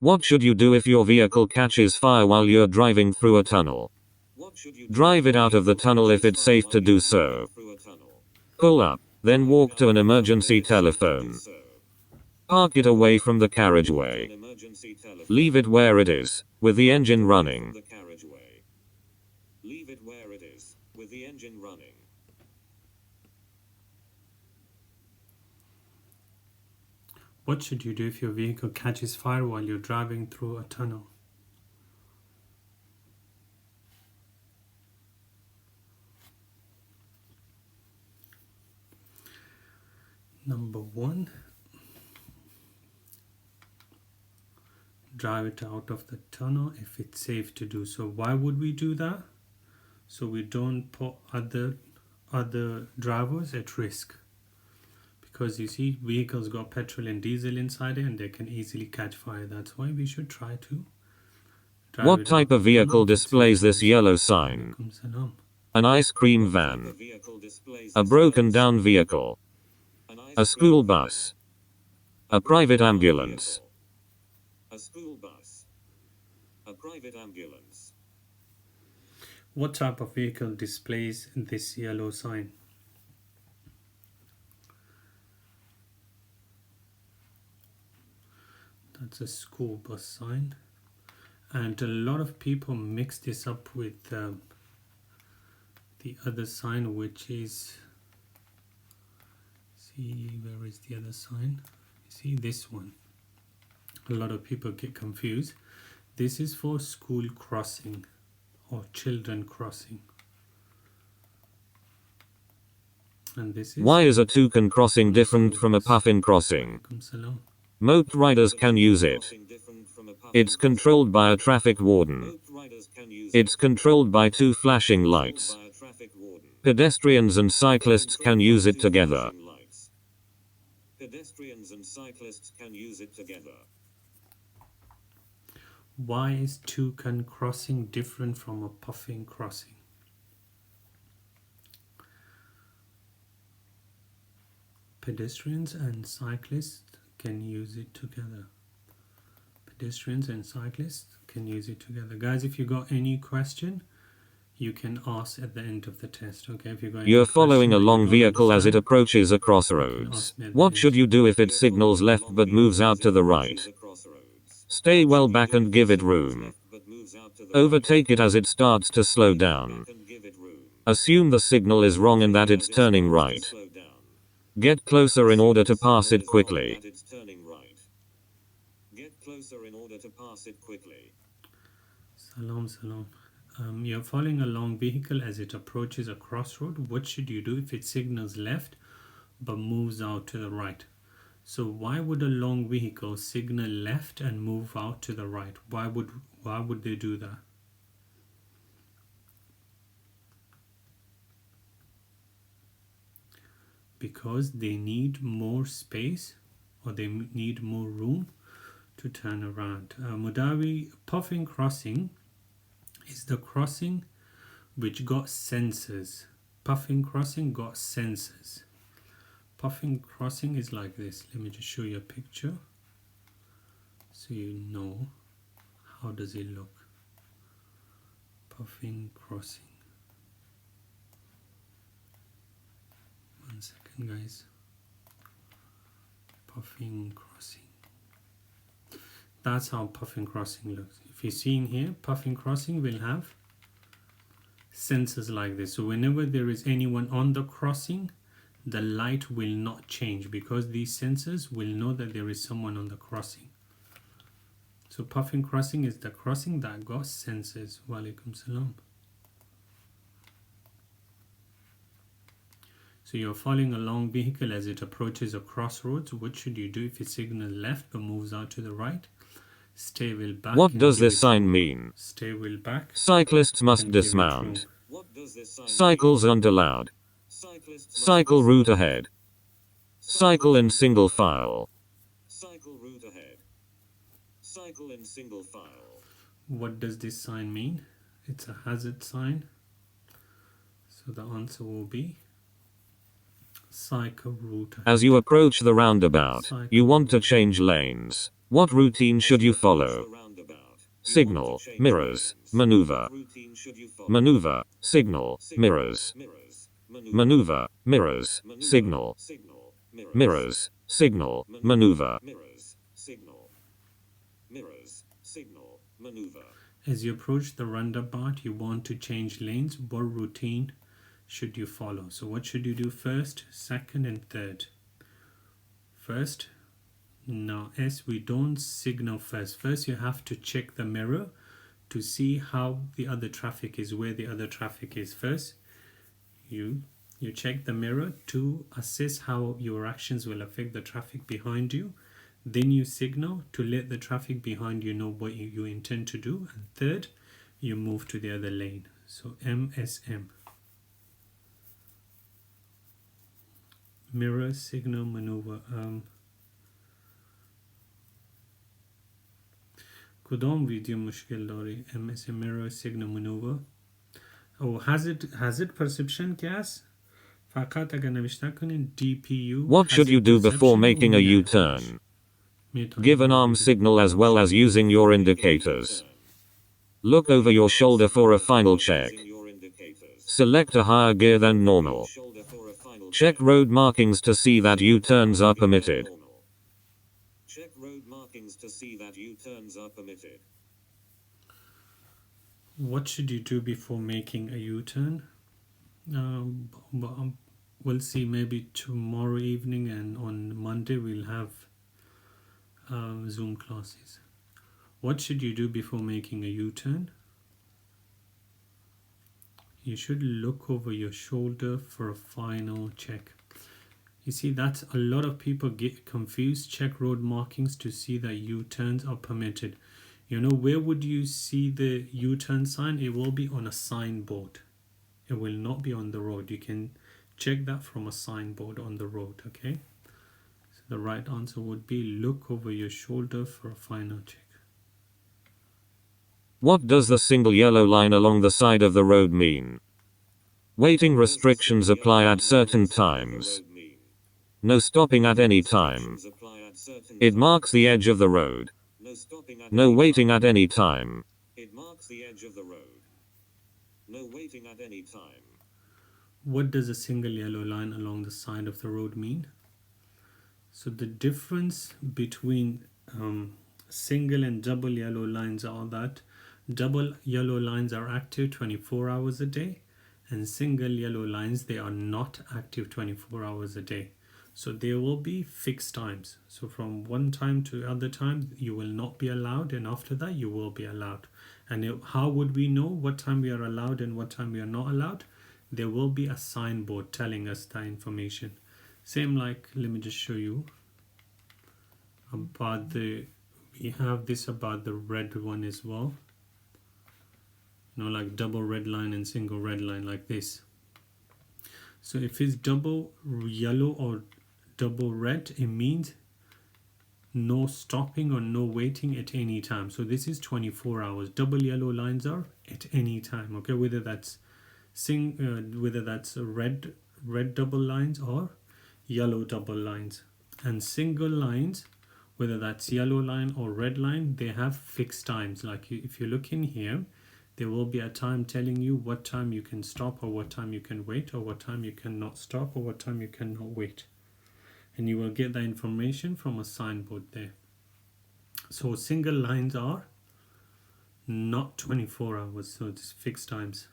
What should you do if your vehicle catches fire while you're driving through a tunnel? Drive it out of the tunnel if it's safe to do so. Pull up, then walk to an emergency telephone. Park it away from the carriageway. Leave it where it is, with the engine running. What should you do if your vehicle catches fire while you're driving through a tunnel? Number 1, drive it out of the tunnel if it's safe to do so. Why would we do that? So we don't put other drivers at risk. Because you see, vehicles got petrol and diesel inside it and they can easily catch fire. That's why we should try to drive What it type out of vehicle displays this yellow sign? Salam. An ice cream van. A broken down vehicle. A school bus. A private ambulance. What type of vehicle displays this yellow sign? That's a school bus sign. And a lot of people mix this up with the other sign, which is, see, where is the other sign? See this one. A lot of people get confused. This is for school crossing or children crossing. And this is, Why is a toucan crossing different from a puffin crossing? Moped riders can use it. It's controlled by a traffic warden. It's controlled by 2 flashing lights. Pedestrians and cyclists can use it together. Why is toucan crossing different from a puffin crossing? Pedestrians and cyclists can use it together. Pedestrians and cyclists can use it together. Guys, if you got any question, you can ask at the end of the test. Okay, if you got You're following a long vehicle as it approaches a crossroads. What should you do if it signals left but moves out to the right? Stay well back and give it room. Overtake it as it starts to slow down. Assume the signal is wrong and that it's turning right. Get closer in order to pass it quickly. Salam, salam. You're following a long vehicle as it approaches a crossroad. What should you do if it signals left but moves out to the right? So why would a long vehicle signal left and move out to the right? Why would they do that? Because they need more space or they need more room to turn around. Mudawi, puffin crossing is the crossing which got sensors. Puffin crossing got sensors. Puffin crossing is like this. Let me just show you a picture so you know how does it look. Puffin crossing. One second, guys. Puffin crossing. That's how puffin crossing looks. If you're seeing here, puffin crossing will have sensors like this. So whenever there is anyone on the crossing, the light will not change because these sensors will know that there is someone on the crossing. So puffin crossing is the crossing that got sensors. Walaikum salam. So you're following a long vehicle as it approaches a crossroads. What should you do if it signals left but moves out to the right? Stay well back. What does this sign mean? Stay well back. Cyclists must dismount. Cycles aren't allowed. Cycle route ahead. Cycle in single file. What does this sign mean? It's a hazard sign. So the answer will be cycle route ahead. As you approach the roundabout, you want to change lanes. What routine should you follow? Signal, mirrors, maneuver. Maneuver, signal, mirrors. Maneuver, mirrors, signal. Mirrors, signal, maneuver. As you approach the roundabout, you want to change lanes. What routine should you follow? So what should you do first, second, and third? First, no, as we don't signal first. First, you have to check the mirror to see how the other traffic is, where the other traffic is. First, you check the mirror to assess how your actions will affect the traffic behind you. Then you signal to let the traffic behind you know what you intend to do. And third, you move to the other lane. So MSM. Mirror, signal, maneuver. کدام ویدیو مشکل داری؟ MSM, mirror, signal, maneuver. او hazard perception که هست فقط اگر نوشته کنین DPU. What should you do before making a U-turn? Give an arm signal as well as using your indicators. Look over your shoulder for a final check. Select a higher gear than normal. Check road markings to see that U-turns are permitted. What should you do before making a U-turn? We'll see, maybe tomorrow evening, and on Monday we'll have Zoom classes. What should you do before making a U-turn? You should look over your shoulder for a final check. You see, that's a lot of people get confused. Check road markings to see that U-turns are permitted. You know, where would you see the U-turn sign? It will be on a signboard. It will not be on the road. You can check that from a signboard on the road, okay? So the right answer would be look over your shoulder for a final check. What does the single yellow line along the side of the road mean? Waiting restrictions apply at certain times. No stopping at any time. It marks the edge of the road. No waiting at any time. What does a single yellow line along the side of the road mean? So the difference between single and double yellow lines are that double yellow lines are active 24 hours a day, and single yellow lines, they are not active 24 hours a day. So there will be fixed times. So from one time to other time, you will not be allowed, and after that, you will be allowed. And how would we know what time we are allowed and what time we are not allowed? There will be a signboard telling us that information. Same like, let me just show you about we have this about the red one as well. You know, like double red line and single red line like this. So if it's double yellow or double red, it means no stopping or no waiting at any time. So this is 24 hours. Double yellow lines are at any time, okay? Whether that's red double lines or yellow double lines. And single lines, whether that's yellow line or red line, they have fixed times. Like if you look in here, there will be a time telling you what time you can stop or what time you can wait or what time you cannot stop or what time you cannot wait. And you will get the information from a signboard there. So single lines are not 24 hours, so it's fixed times,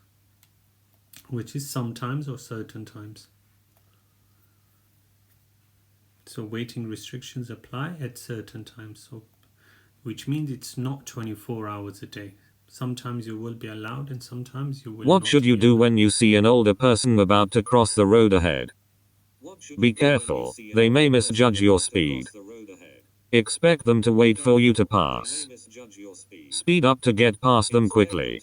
which is sometimes or certain times. So waiting restrictions apply at certain times, so which means it's not 24 hours a day. Sometimes you will be allowed and sometimes you will not. What should you do when you see an older person about to cross the road ahead? Be careful, they may misjudge your speed. Expect them to wait for you to pass. Speed up to get past them quickly.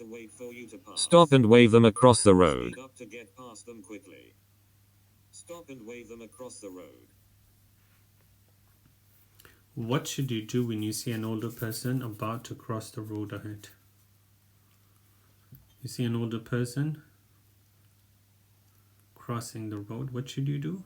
Stop and wave them across the road. What should you do when you see an older person about to cross the road ahead? You see an older person crossing the road, what should you do?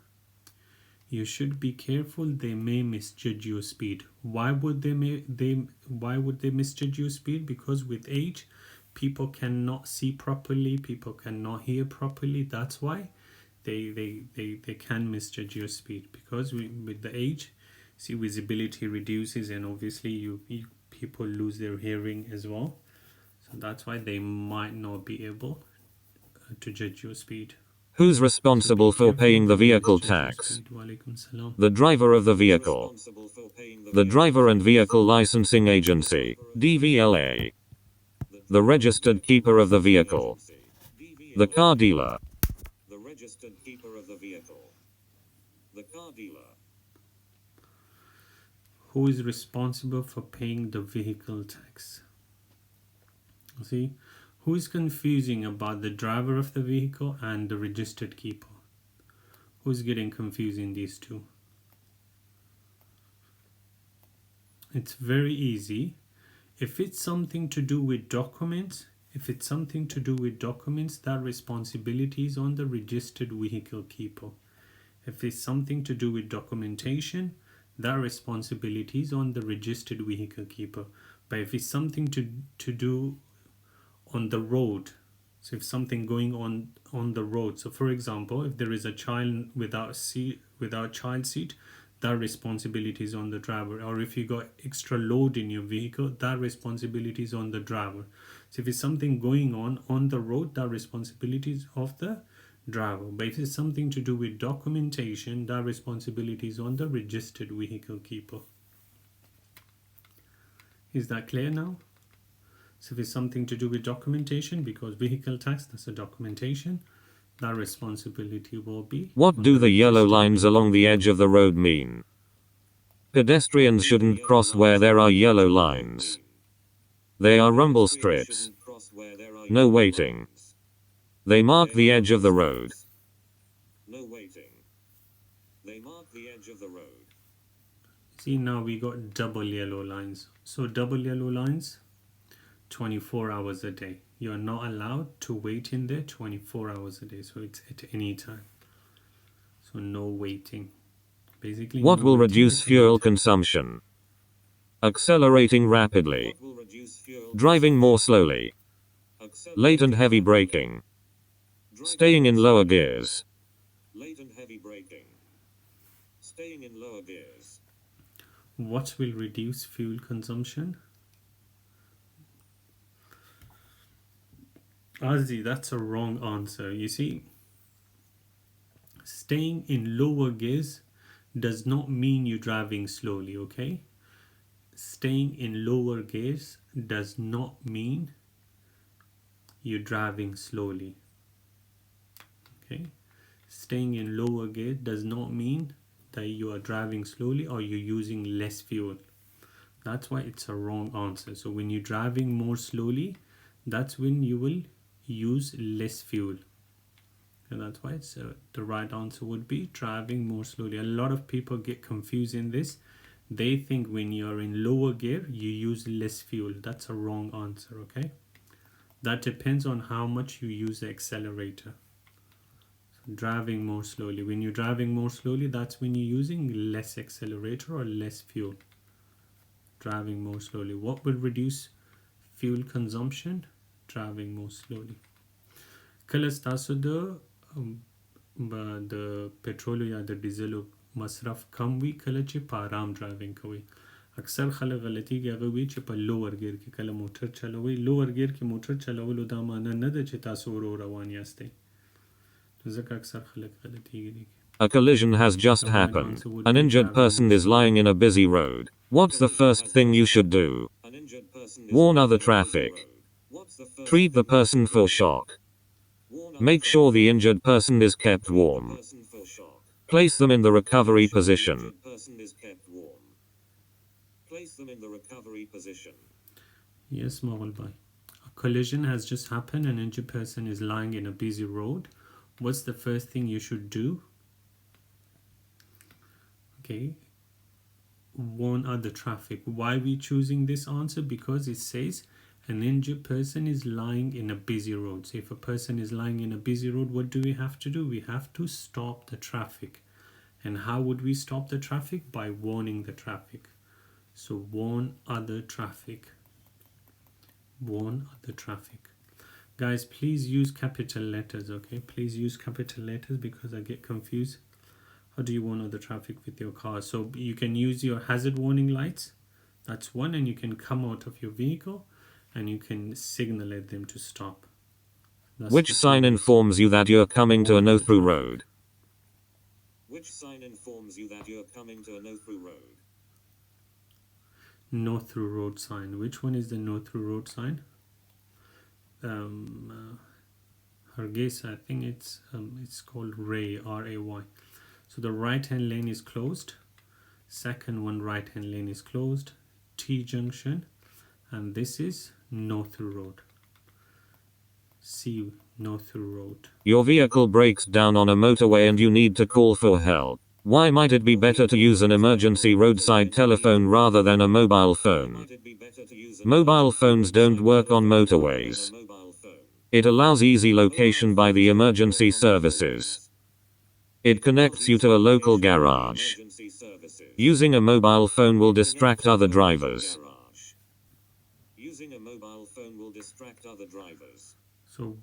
you should be careful. They may misjudge your speed. Why would they misjudge your speed? Because with age, people cannot see properly, people cannot hear properly. That's why they can misjudge your speed, because with the age, see, visibility reduces, and obviously you people lose their hearing as well. So that's why they might not be able to judge your speed. Who's responsible for paying the vehicle tax? The driver of the vehicle. The driver and vehicle licensing agency, DVLA. The registered keeper of the vehicle. The car dealer. The registered keeper of the vehicle. The car dealer. Who is responsible for paying the vehicle tax? See, who is confusing about the driver of the vehicle and the registered keeper? Who's getting confusing these two? It's very easy. If it's something to do with documents, that responsibility is on the registered vehicle keeper. If it's something to do with documentation, that responsibility is on the registered vehicle keeper. But if it's something to do on the road, so if something going on the road, so for example, if there is a child without child seat, that responsibility is on the driver. Or if you got extra load in your vehicle, that responsibility is on the driver. So if it's something going on the road, that responsibility is of the driver. But if it's something to do with documentation, that responsibility is on the registered vehicle keeper. Is that clear now? So if it's something to do with documentation, because vehicle tax, that's a documentation, that responsibility will be... What do the yellow lines along the edge of the road mean? Pedestrians shouldn't cross where there are yellow lines. They are rumble strips. No waiting. They mark the edge of the road. No waiting. They mark the edge of the road. See, now we got double yellow lines. So double yellow lines, 24 hours a day. You're not allowed to wait in there 24 hours a day. So it's at any time. So no waiting. Basically, what will reduce fuel consumption? Accelerating rapidly. Driving more slowly. Late and heavy braking. Staying in lower gears. Late and heavy braking. Staying in lower gears. What will reduce fuel consumption? Azzi, that's a wrong answer. You see, staying in lower gears does not mean you're driving slowly, okay? Staying in lower gears does not mean you're driving slowly. Okay? Staying in lower gear does not mean that you are driving slowly or you're using less fuel. That's why it's a wrong answer. So when you're driving more slowly, that's when you will use less fuel. And that's why it's the right answer would be driving more slowly. A lot of people get confused in this. They think when you're in lower gear, you use less fuel. That's a wrong answer, okay? That depends on how much you use the accelerator. So driving more slowly. When you're driving more slowly, that's when you're using less accelerator or less fuel. Driving more slowly. What will reduce fuel consumption? Driving more slowly. Kalas tasu the petrol या the diesel مصرف کم وي کله چې په آرام ډرایوینګ کوي. اکثر خلک غلطي کوي هغه وی چې په لوور ګیر کې کله موټر چلوي. لوور ګیر کې موټر چلولو دا معنی نه ده چې تاسو ورو روان یاستئ. ځکه اکثر خلک غلطي کوي. A collision has just happened. An injured person is lying in a busy road. What's the first thing you should do? Warn other traffic. Treat the person for shock. Make sure the injured person is kept warm. Place them in the recovery position. Yes, Mawal Bhai. A collision has just happened. An injured person is lying in a busy road. What's the first thing you should do? Okay. Warn other traffic. Why are we choosing this answer? Because it says an injured person is lying in a busy road. So if a person is lying in a busy road, what do we have to do? We have to stop the traffic And how would we stop the traffic? By warning the traffic. So warn other traffic. Warn other traffic. Guys, please use capital letters, okay? Please use capital letters because I get confused. How do you warn other traffic with your car? So you can use your hazard warning lights. That's one, and you can come out of your vehicle and you can signal at them to stop. That's Which the sign two ways. informs you that you're coming to a Warn other no-through traffic. road? Which sign informs you that you're coming to a no-through road? No through road sign. Which one is the no through road sign? Hargeisa, I think it's called Ray, R-A-Y. So the right hand lane is closed. Second one, right hand lane is closed. T junction, and this is no through road. C, no through road. Your vehicle breaks down on a motorway and you need to call for help. Why might it be better to use an emergency roadside telephone rather than a mobile phone? Mobile phones don't work on motorways. It allows easy location by the emergency services. It connects you to a local garage. Using a mobile phone will distract other drivers. Using a mobile phone will distract other drivers. So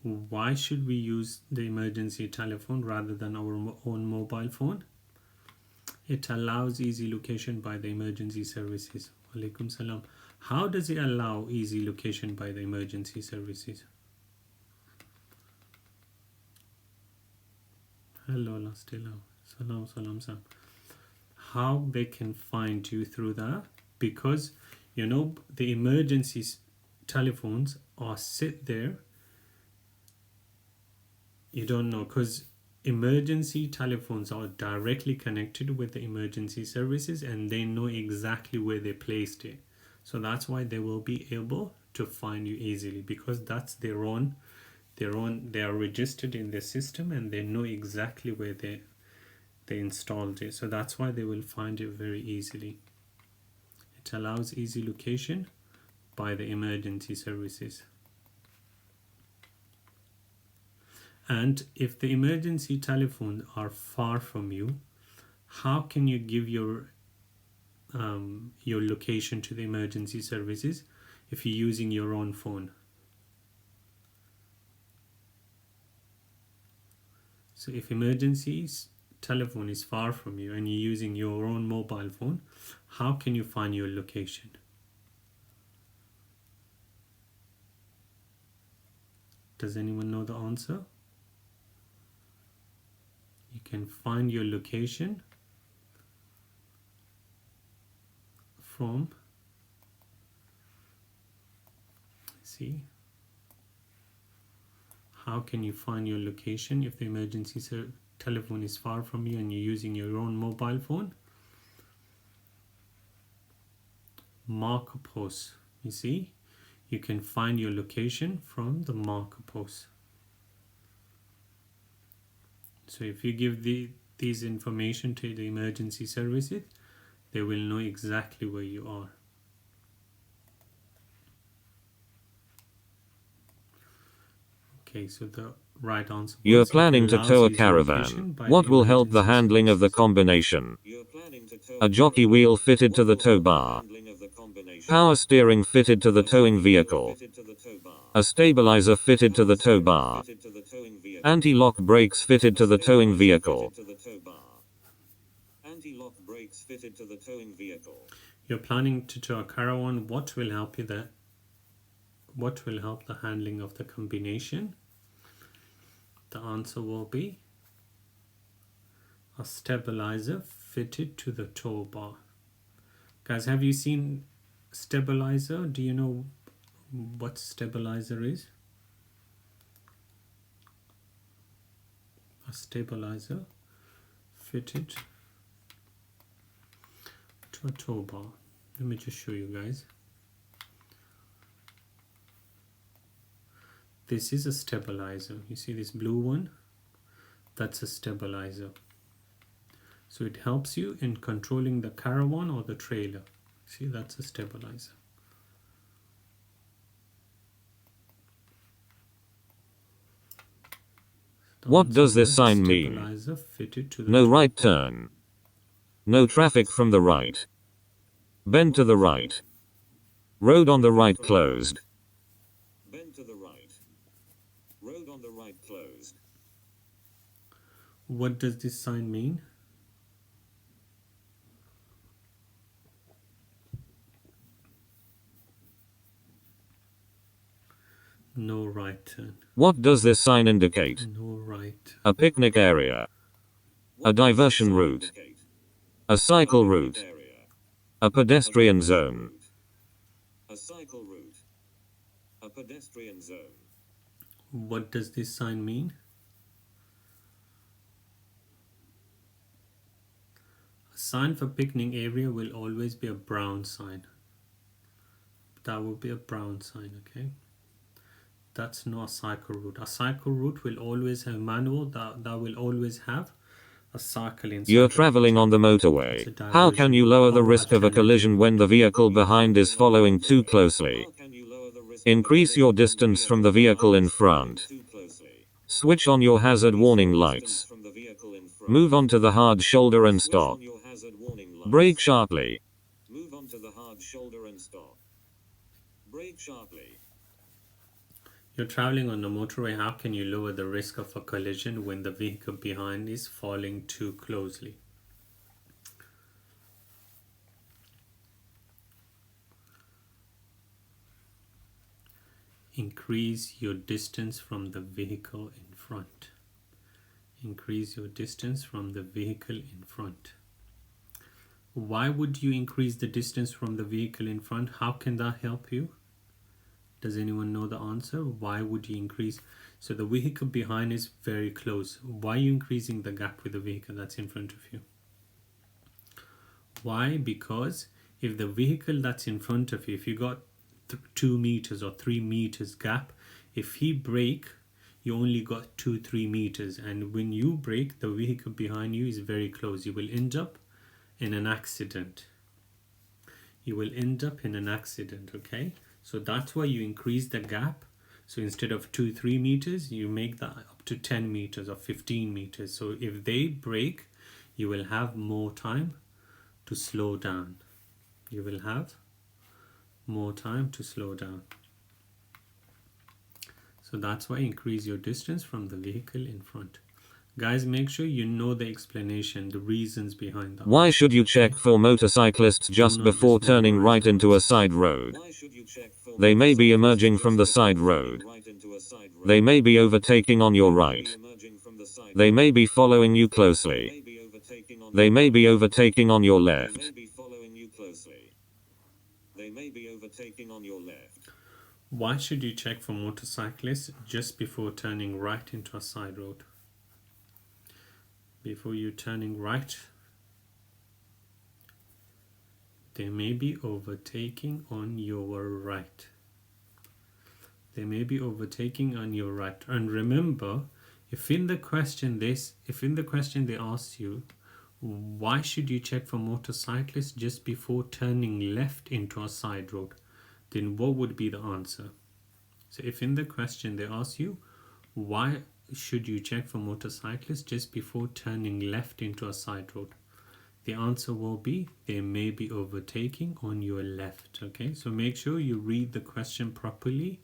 why should we use the emergency telephone rather than our own mobile phone? It allows easy location by the emergency services. Walaikum salam. How does it allow easy location by the emergency services? Hello, Lastila. Salam, salam, salam. How they can find you through that? Because you know the emergency telephones are sit there. You don't know, because emergency telephones are directly connected with the emergency services and they know exactly where they placed it. So that's why they will be able to find you easily, because that's their own, they are registered in the system and they know exactly where they installed it. So that's why they will find it very easily. It allows easy location by the emergency services. And if the emergency telephones are far from you, how can you give your location to the emergency services if you're using your own phone? So if emergency's telephone is far from you and you're using your own mobile phone, how can you find your location? Does anyone know the answer? You can find your location from, see, how can you find your location if the emergency telephone is far from you and you're using your own mobile phone? Marker post, you see, you can find your location from the marker post. So if you give these information to the emergency services, they will know exactly where you are. Okay, so the right answer was You're planning to allows tow a easy caravan. location by What the will help the emergency handling of the services. combination? You're planning to tow A jockey wheel fitted to the tow bar. Power steering fitted to the towing vehicle. A stabilizer fitted to the tow bar. Anti-lock brakes fitted to the towing vehicle. Anti-lock brakes fitted to the towing vehicle. You're planning to tow a caravan. What will help you there? What will help the handling of the combination? The answer will be a stabilizer fitted to the tow bar. Guys, have you seen stabilizer? Do you know what stabilizer is? A stabilizer fitted to a tow bar. Let me just show you guys. This is a stabilizer. You see this blue one? That's a stabilizer. So it helps you in controlling the caravan or the trailer. See, that's a stabilizer. The What answer does this was sign mean? stabilizer fitted to the No right turn. No traffic from the right. Bend to the right. Road on the right closed. Bend to the right. Road on the right closed. What does this sign mean? No right turn. What does this sign indicate? No right. A picnic area. A diversion route. A cycle route. Area. A pedestrian zone. A cycle route. A pedestrian zone. What does this sign mean? A sign for picnic area will always be a brown sign. That will be a brown sign, okay? That's not a cycle route. A cycle route will always have manual, that will always have a cycle inside. You're of it. traveling on the motorway. It's a How can you lower the diversion. risk of a collision when the vehicle behind is following too closely? How can you lower the risk Increase your distance from the vehicle in front. too closely? Switch on your hazard warning lights. From the vehicle in front. Move onto the hard shoulder and Switch on stop. your hazard warning lights. Brake sharply. Move onto the hard shoulder and stop. Brake sharply. You're traveling on the motorway. How can you lower the risk of a collision when the vehicle behind is falling too closely? Increase your distance from the vehicle in front. Increase your distance from the vehicle in front. Why would you increase the distance from the vehicle in front? How can that help you? Does anyone know the answer? Why would you increase? So the vehicle behind is very close. Why are you increasing the gap with the vehicle that's in front of you? Why? Because if the vehicle that's in front of you, if you got 2 meters or 3 meters gap, if he brake, you only got 2-3 meters, and when you brake, the vehicle behind you is very close. You will end up in an accident. You will end up in an accident, okay? So that's why you increase the gap. So instead of 2-3 meters, you make that up to 10 meters or 15 meters. So if they brake, you will have more time to slow down. You will have more time to slow down. So that's why increase your distance from the vehicle in front. Guys, make sure you know the explanation, the reasons behind that. Why should you check for motorcyclists just before turning right into a side road? Why should you check for They may be emerging from the side road. right into a side road? They may be overtaking on your right. Emerging from the side They may be following you may closely. be overtaking on They may be overtaking on your They left. may be following you closely. They may be overtaking on your left. Why should you check for motorcyclists just before turning right into a side road? Before you turning right, they may be overtaking on your right. They may be overtaking on your right. And remember, if in the question they ask you, why should you check for motorcyclists just before turning left into a side road, then what would be the answer? So if in the question they ask you, why should you check for motorcyclists just before turning left into a side road, the answer will be they may be overtaking on your left. Okay, so make sure you read the question properly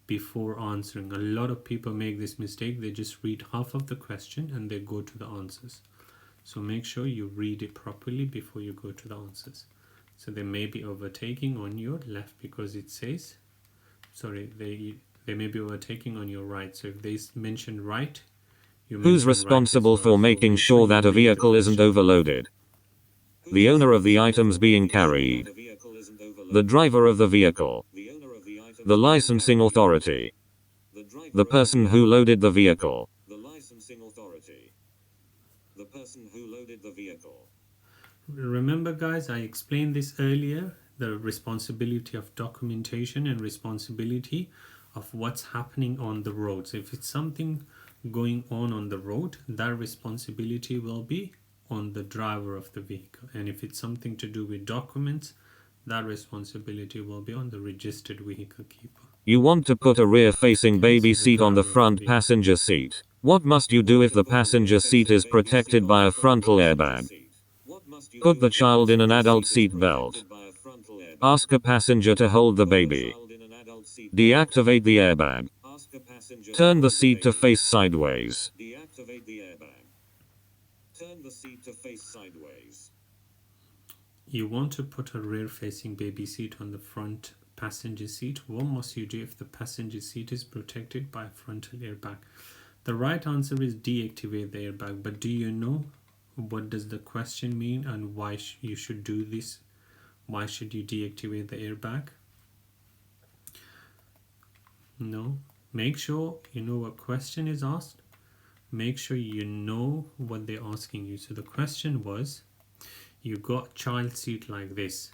before answering. A lot of people make this mistake. They just read half of the question and they go to the answers. So make sure you read it properly before you go to the answers. So they may be overtaking on your left because it says, sorry, they may be overtaking on your right. So if they mention right, you Who's mention right as responsible well. for So making make sure you that a read the vehicle isn't question. overloaded? The owner of the items being carried. The vehicle isn't overloaded. The driver of the vehicle. The owner of the item. The licensing authority. The driver The of person who loaded the vehicle. the licensing authority. The person who loaded the vehicle. Remember guys, I explained this earlier, the responsibility of documentation and responsibility of what's happening on the road. So if it's something going on the road, that responsibility will be on the driver of the vehicle. And if it's something to do with documents, that responsibility will be on the registered vehicle keeper. You want to put a rear-facing baby seat on the front passenger seat. What must you do if the passenger seat is protected by a frontal airbag? Put the child in an adult seat belt. Ask a passenger to hold the baby. Deactivate the airbag. Turn the seat to face sideways. Deactivate the airbag. Turn the seat to face sideways. You want to put a rear-facing baby seat on the front passenger seat. What must you do if the passenger seat is protected by a frontal airbag? The right answer is deactivate the airbag. But do you know what does the question mean and why you should do this? Why should you deactivate the airbag? No. Make sure you know what question is asked. Make sure you know what they're asking you. So the question was, you got child seat like this.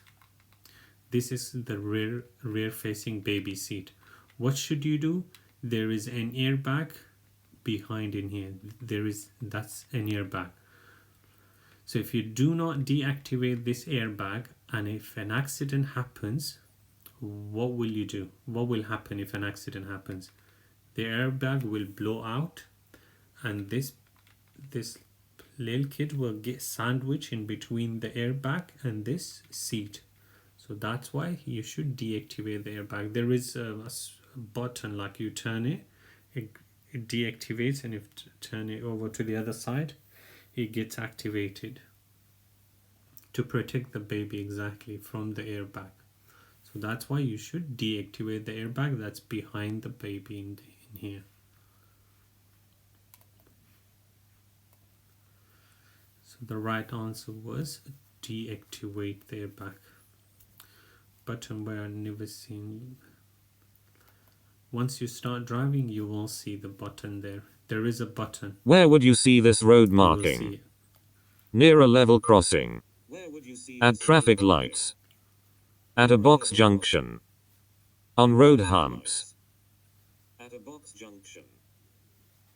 This is the rear facing baby seat. What should you do? There is an airbag behind in here. That's an airbag. So if you do not deactivate this airbag, and if an accident happens, what will you do? What will happen if an accident happens? The airbag will blow out, and this little kid will get sandwiched in between the airbag and this seat. So that's why you should deactivate the airbag. There is a button, like you turn it, it deactivates, and if you turn it over to the other side, it gets activated to protect the baby exactly from the airbag. So that's why you should deactivate the airbag that's behind the baby in here. So the right answer was deactivate the airbag. Button where I've never seen. Once you start driving, you will see the button there. There is a button. Where would you see this road You will marking? see it. Near a level crossing. Where would you see At this traffic road lights. At a box junction. On road humps. marking? At a box junction.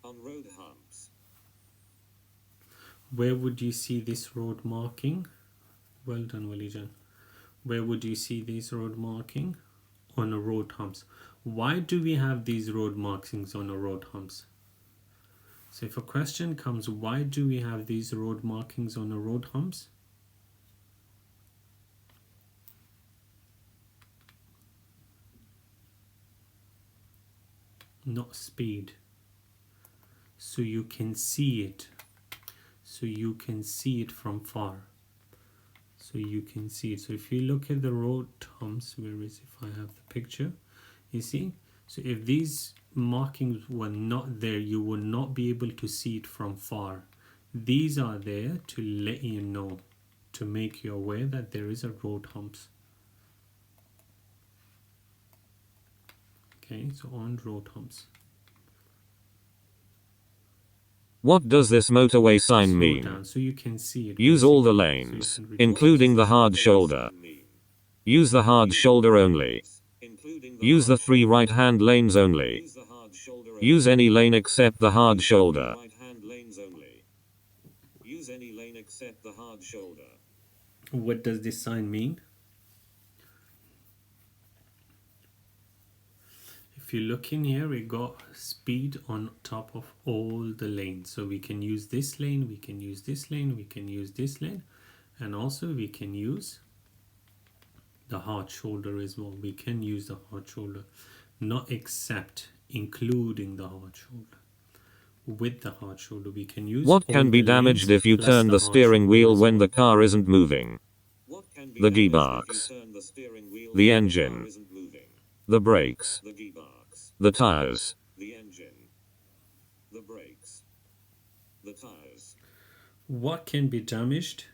On road humps. Where would you see this road marking? Well done, Walijan. Where would you see this road marking? On a road humps. Why do we have these road markings on a road humps? So if a question comes, why do we have these road markings on a road humps? Not speed. So you can see it. So you can see it from far. So you can see it. So if you look at the road humps, where is, if I have the picture, you see? So if these markings were not there, you would not be able to see it from far. These are there to let you know, to make you aware that there is a road humps. Okay, so on road humps. What does this motorway sign Slow mean? down so you can see it. Use all the basically. lanes, So you can read including the hard shoulder. Use the hard shoulder only. Including Use the 3 right-hand lanes only. Use the hard shoulder. Use any lane except the hard shoulder. Right hand lanes only. Use any lane except the hard shoulder. What does this sign mean? If you look in here, we got speed on top of all the lanes. So we can use this lane, we can use this lane, we can use this lane, and also we can use the hard shoulder as well. We can use the hard shoulder, not except, including the hard shoulder. With the hard shoulder, we can use. What all can be the damaged lanes if you plus turn the hard steering shoulder wheel as when well. the car isn't moving? What can be The damaged gearbox. if you turn the steering wheel The when engine. car isn't moving? The brakes. The gearbox. The tires. The engine. The brakes. The tires. What can be damaged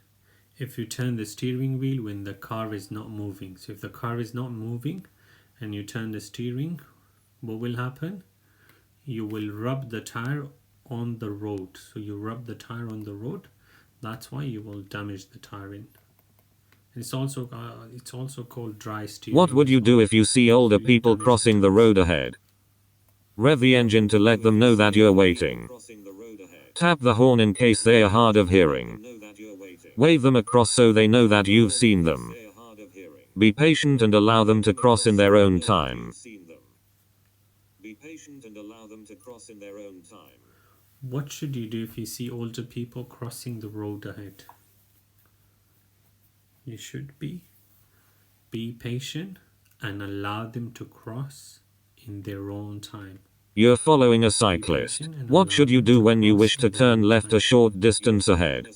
if you turn the steering wheel when the car is not moving? So if the car is not moving and you turn the steering, what will happen? You will rub the tire on the road. So you rub the tire on the road. That's why you will damage the tire in. It's also called dry steering. What would you do if you see older people crossing the road ahead? Rev the engine to let them know that you're waiting. Crossing the road ahead. Tap the horn in case they are hard of hearing. Know that you're waiting. Wave them across so they know that you've seen them. They're hard of hearing. Be patient and allow them to cross in their own time. Seen them. Be patient and allow them to cross in their own time. What should you do if you see older people crossing the road ahead? You should be patient and allow them to cross in their own time. You're following a cyclist. What should you do when you wish to turn left a short distance ahead?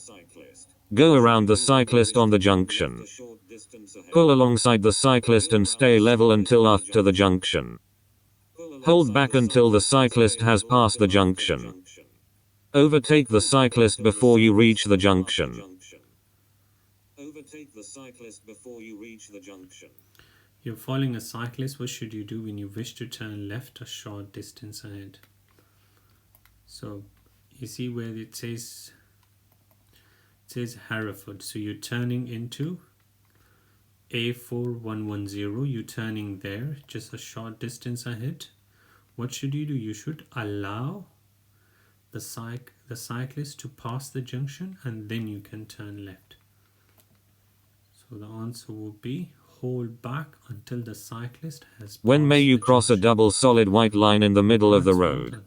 Go around the cyclist on the junction. Pull alongside the cyclist and stay level until after the junction. Hold back until the cyclist has passed the junction. Overtake the cyclist before you reach the junction. Overtake the cyclist before you reach the junction. You're following a cyclist. What should you do when you wish to turn left a short distance ahead? So you see where it says Hereford. So you're turning into A4110. You're turning there, just a short distance ahead. What should you do? You should allow the cyclist to pass the junction, and then you can turn left. So the answer will be hold back until the cyclist has passed. When may you the cross a junction. double solid white line in the middle of the That's well road? done.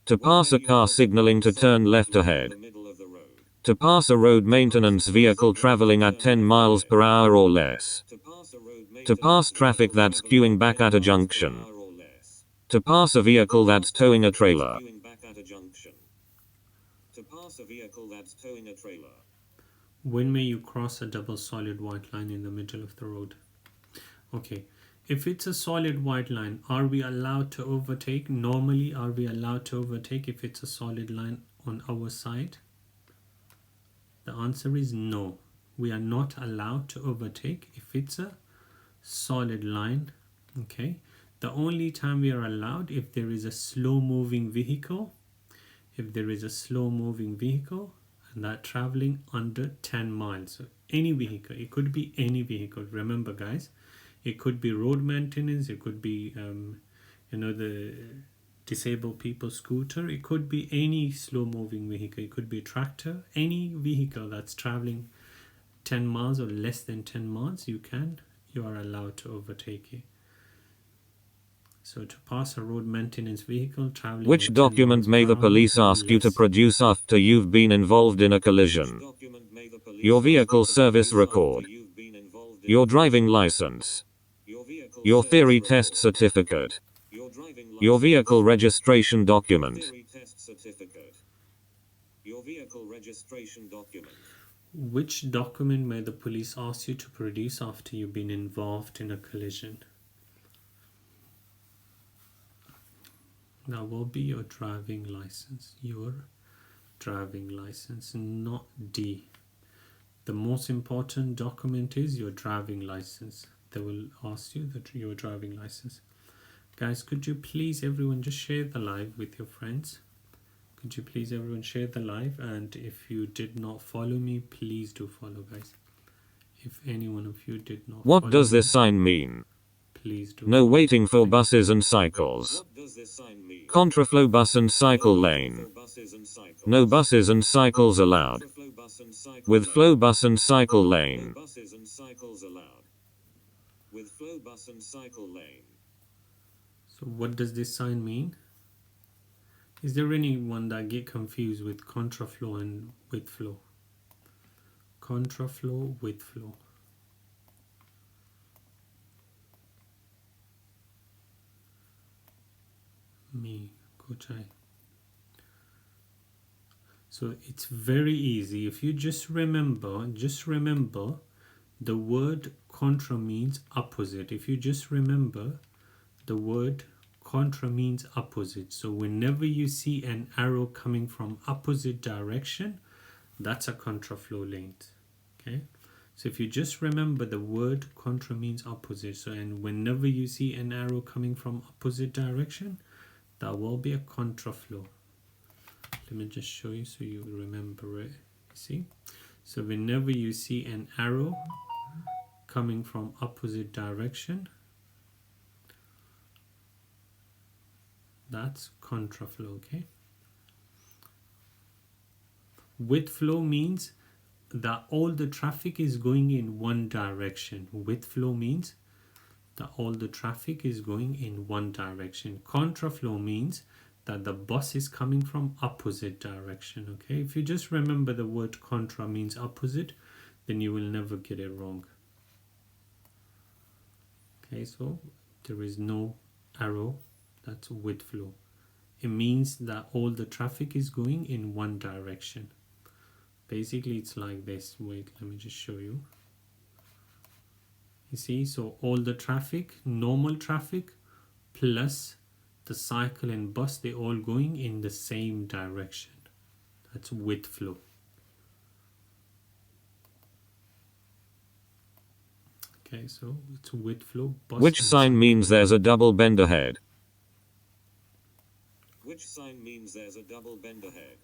To pass a car signaling to turn left ahead. The middle of the road. To pass a road maintenance vehicle traveling at 10 miles per hour or less. To pass a road To pass traffic that's queuing back at a junction. or less. To pass a vehicle that's towing a trailer. Queuing back at a junction. To pass a vehicle that's towing a trailer. When may you cross a double solid white line in the middle of the road? Okay, if it's a solid white line, are we allowed to overtake? Normally, are we allowed to overtake if it's a solid line on our side? The answer is no. We are not allowed to overtake if it's a solid line. Okay, the only time we are allowed if there is a slow moving vehicle. If there is a slow moving vehicle and that traveling under 10 miles. So any vehicle, it could be any vehicle. Remember guys, it could be road maintenance, it could be the disabled people scooter, it could be any slow moving vehicle, it could be a tractor, any vehicle that's traveling 10 miles or less than 10 miles, you are allowed to overtake it. So to pass a road maintenance vehicle traveling Which at 10 document miles may per the hour police or ask you to less. produce after you've been involved in a collision? Document may the police Your ask you vehicle to service produce record. after you've been involved in Your a driving collision. license. Your vehicle Your service theory record. test certificate. Your driving license. Your vehicle registration document. Theory test certificate. Your vehicle registration document. Which document may the police ask you to produce after you've been involved in a collision? That will be your driving license. Your driving license, not D. The most important document is your driving license. They will ask you your driving license. Guys, could you please everyone just share the live with your friends? Could you please everyone share the live? And if you did not follow me, please do follow, guys. If any one of you did not What follow does me, this sign mean? please do. No waiting for buses and cycles. What does this sign mean? Contraflow bus and cycle lane. For buses and cycles. No buses and cycles allowed. Contraflow bus and cycle With lane. flow bus and cycle No lane. buses and cycles allowed. With flow bus and cycle lane. So what does this sign mean? Is there anyone that get confused with contraflow and with flow? Contraflow with flow. Me, Kochai. So it's very easy. If you just remember the word contra means opposite. If you just remember the word contra means opposite. So whenever you see an arrow coming from opposite direction, that's a contraflow lane. Okay? So if you just remember the word contra means opposite. So and whenever you see an arrow coming from opposite direction, that will be a contraflow. Let me just show you so you remember it. You see? So whenever you see an arrow coming from opposite direction, that's contraflow, okay? With flow means that all the traffic is going in one direction. With flow means that all the traffic is going in one direction. Contraflow means that the bus is coming from opposite direction. Okay, if you just remember the word contra means opposite, then you will never get it wrong. Okay, so there is no arrow, that's with flow. It means that all the traffic is going in one direction. Basically it's like this. Wait, let me just show you. You see, so all the traffic, normal traffic plus the cycle and bus, they all going in the same direction. That's with flow. Okay, so it's with flow. Bus Which and sign means there's a double bend ahead? Which sign means there's a double bend ahead?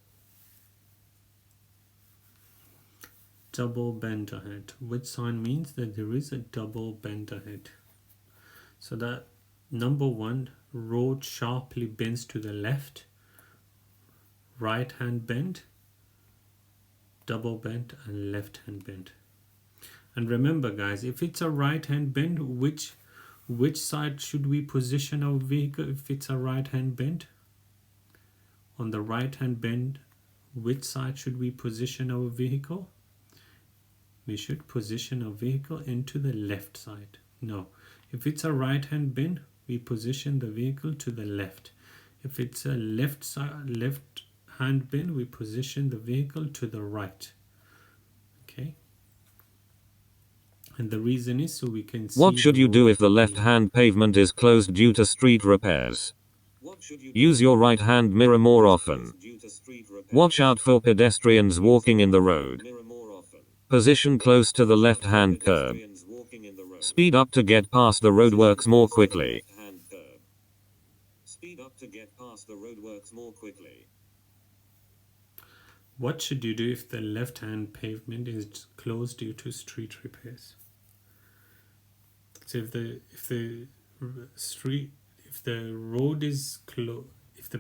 double bend ahead. Which sign means that there is a double bend ahead? So that number one, road sharply bends to the left, right hand bend, double bend, and left hand bend. And remember guys, if it's a right hand bend, which side should we position our vehicle? If it's a right hand bend, on the right hand bend, which side should we position our vehicle? We should position our vehicle into the left side. No, if it's a right hand bend, we position the vehicle to the left. If it's a left hand bend, we position the vehicle to the right. Okay, and the reason is so we can see. What should you do if the left-hand pavement is closed due to street repairs? Use your right-hand mirror more often. Watch out for pedestrians walking in the road. Position close to the left-hand curb. Speed up to get past the roadworks more quickly. Speed up to get past the roadworks more quickly. What should you do if the left-hand pavement is closed due to street repairs? So if the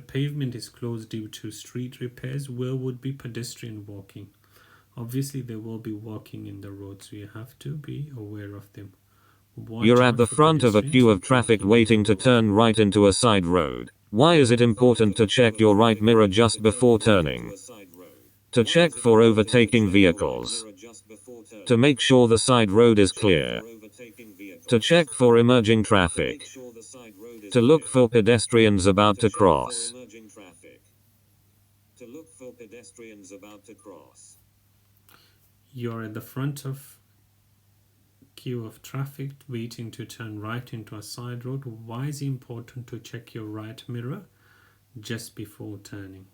pavement is closed due to street repairs, where would be pedestrian walking? Obviously they will be walking in the road, so you have to be aware of them. You're at the front of a queue of traffic waiting to turn right into a side road. Why is it important to check your right mirror just before turning? To check for overtaking vehicles. To make sure the side road is clear. To check for emerging traffic. To look for pedestrians about to cross. To look for pedestrians about to cross. You're at the front of queue of traffic waiting to turn right into a side road. Why is it important to check your right mirror just before turning?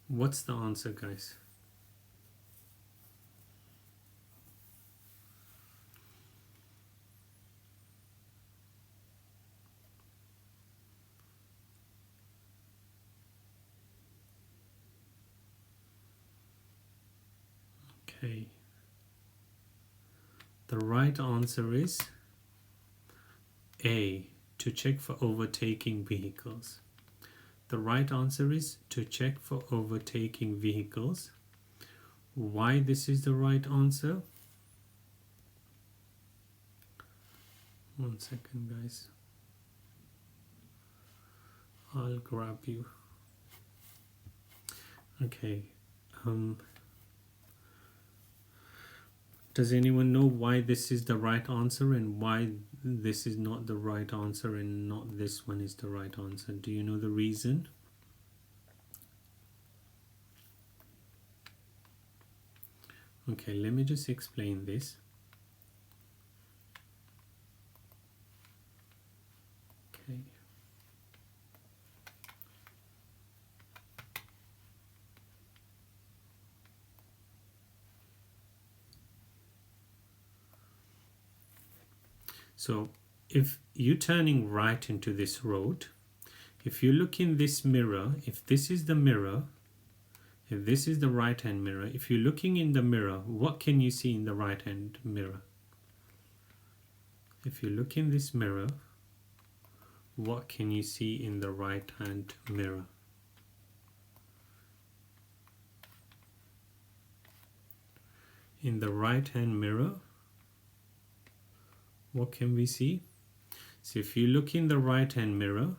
What's the answer, guys? Okay. The right answer is A, to check for overtaking vehicles. The right answer is to check for overtaking vehicles. Why this is the right answer? One second, guys. I'll grab you. Okay. Does anyone know why this is the right answer and why this is not the right answer and not this one is the right answer? Do you know the reason? Okay, let me just explain this. Okay. So if you're turning right into this road, if you look in this mirror, if this is the mirror, if this is the right hand mirror, if you're looking in the mirror, what can you see in the right hand mirror? If you look in this mirror, what can you see in the right hand mirror? In the right hand mirror, what can we see? So if you look in the right hand mirror,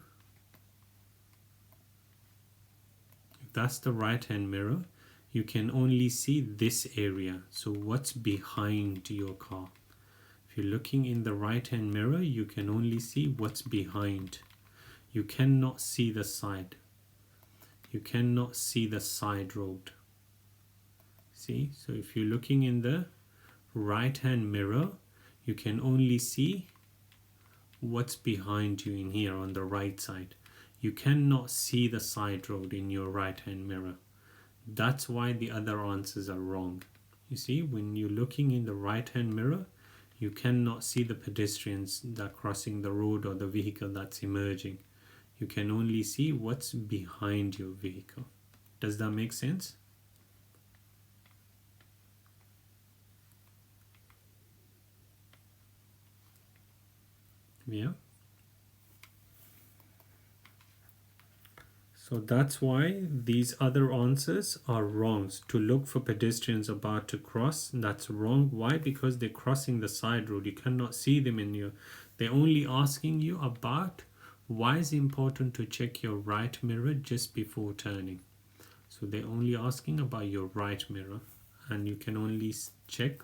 if that's the right hand mirror, you can only see this area. So what's behind your car? If you're looking in the right hand mirror, you can only see what's behind. You cannot see the side. You cannot see the side road. See, so if you're looking in the right hand mirror, you can only see what's behind you in here on the right side. You cannot see the side road in your right hand mirror. That's why the other answers are wrong. You see, when you're looking in the right hand mirror, you cannot see the pedestrians that are crossing the road or the vehicle that's emerging. You can only see what's behind your vehicle. Does that make sense? Yeah. So that's why these other answers are wrong. To look for pedestrians about to cross, that's wrong. Why? Because they're crossing the side road. You cannot see them in your... They're only asking you about why is it important to check your right mirror just before turning. So they're only asking about your right mirror, and you can only check